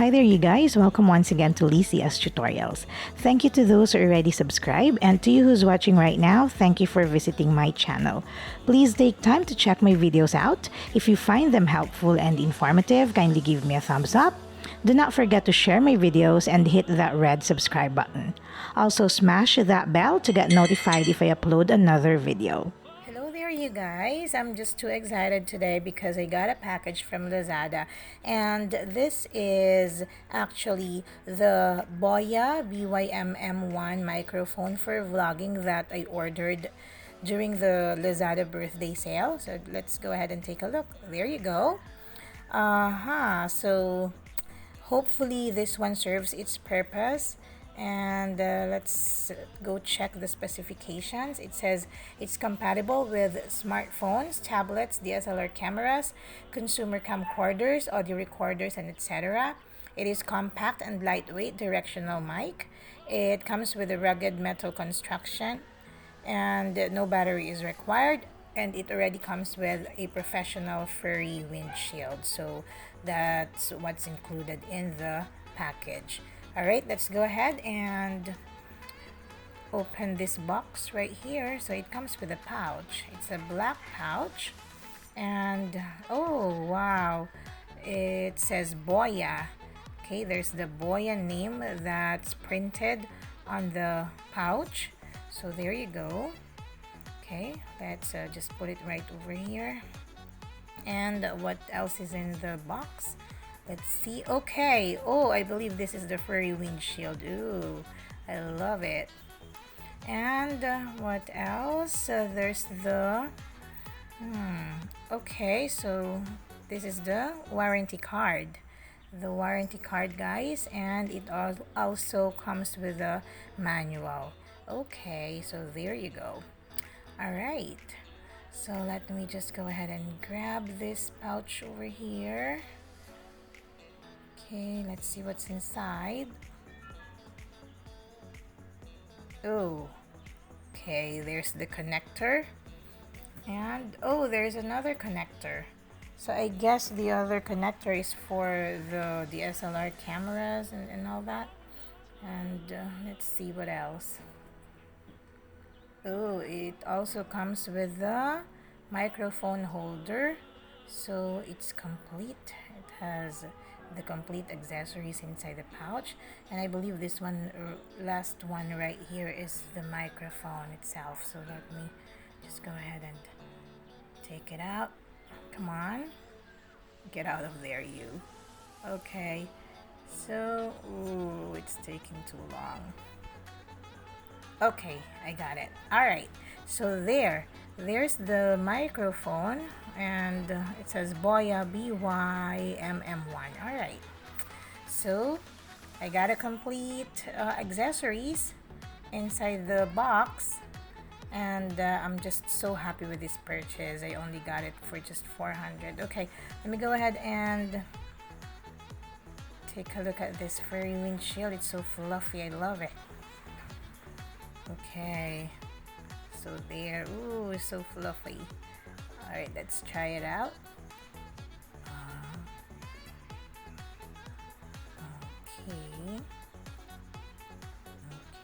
Hi there you guys, welcome once again to Cee-s Tutorials. Thank you to those who already subscribed, and to you who's watching right now, thank you for visiting my channel. Please take time to check my videos out. If you find them helpful and informative, kindly give me a thumbs up. Do not forget to share my videos and hit that red subscribe button. Also smash that bell to get notified if I upload another video. Hello there you guys, I'm just too excited today because I got a package from Lazada, and this is actually the Boya By-mm1 microphone for vlogging that I ordered during the Lazada birthday sale. So let's go ahead and take a look. There you go. So hopefully this one serves its purpose, and let's go check the specifications. It says it's compatible with smartphones, tablets, DSLR cameras, consumer camcorders, audio recorders, and etc. It is compact and lightweight directional mic. It comes with a rugged metal construction, and no battery is required, and it already comes with a professional furry windshield. So that's what's included in the package. All right, let's go ahead and open this box right here. So it comes with a pouch. It's a black pouch, and oh wow, it says Boya. Okay, there's the Boya name that's printed on the pouch. So there you go. Okay, let's just put it right over here. And what else is in the box? Let's see. Okay, oh, I believe this is the furry windshield. Ooh, I love it. And what else? There's the okay, so this is the warranty card. The warranty card, guys, and it also comes with a manual. Okay, so there you go. All right, so let me just go ahead and grab this pouch over here. Okay, let's see what's inside. Oh, okay, there's the connector, and oh, there's another connector. So I guess the other connector is for the DSLR cameras and all that. And let's see what else. Oh, it also comes with the microphone holder, so it's complete. It has the complete accessories inside the pouch, and I believe this one, last one right here, is the microphone itself. So let me just go ahead and take it out. Come on, get out of there, you. Okay, so ooh, it's taking too long. Okay, I got it. All right, so there's the microphone, and it says Boya By-mm1. All right, so I got a complete accessories inside the box, and I'm just so happy with this purchase. I only got it for just 400. Okay, let me go ahead and take a look at this furry windshield. It's so fluffy. I love it. Okay, so there. Ooh, it's so fluffy. All right, let's try it out. Okay.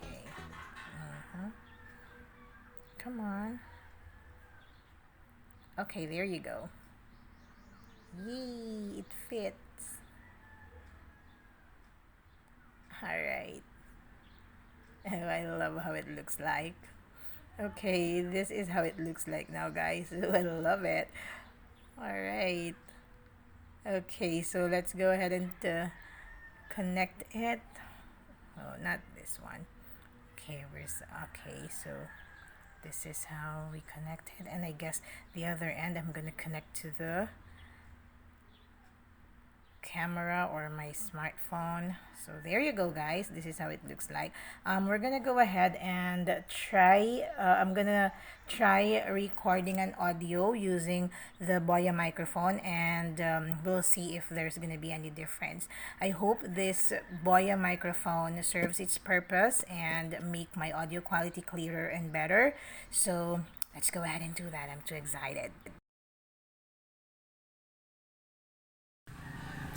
Okay. Come on. Okay, there you go. Yay, it fits. All right. Oh, I love how it looks like. Okay, this is how it looks like now, guys. I love it. All right. Okay, so let's go ahead and connect it. Oh, not this one. Okay, okay, so this is how we connect it, and I guess the other end I'm gonna connect to the camera or my smartphone. So there you go, guys. This is how it looks like. We're gonna go ahead and try I'm gonna try recording an audio using the Boya microphone, and we'll see if there's gonna be any difference. I hope this Boya microphone serves its purpose and make my audio quality clearer and better. So let's go ahead and do that. I'm too excited.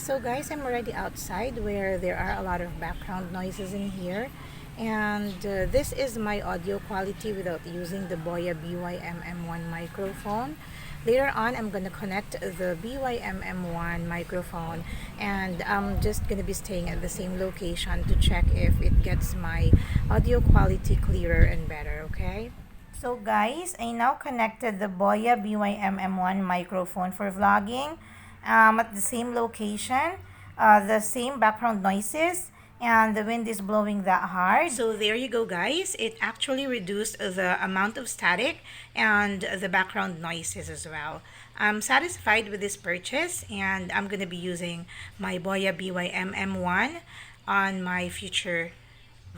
So guys, I'm already outside where there are a lot of background noises in here. And this is my audio quality without using the Boya By-mm1 microphone. Later on, I'm going to connect the By-mm1 microphone, and I'm just going to be staying at the same location to check if it gets my audio quality clearer and better, okay? So guys, I now connected the Boya By-mm1 microphone for vlogging at the same location, the same background noises, and the wind is blowing that hard. So there you go guys, it actually reduced the amount of static and the background noises as well. I'm satisfied with this purchase, and I'm going to be using my Boya By-mm1 on my future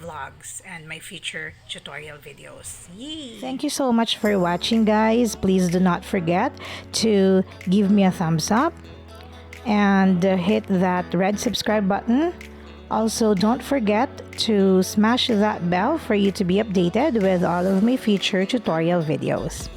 vlogs and my future tutorial videos. Yay! Thank you so much for watching guys. Please do not forget to give me a thumbs up and hit that red subscribe button. Also, don't forget to smash that bell for you to be updated with all of my future tutorial videos.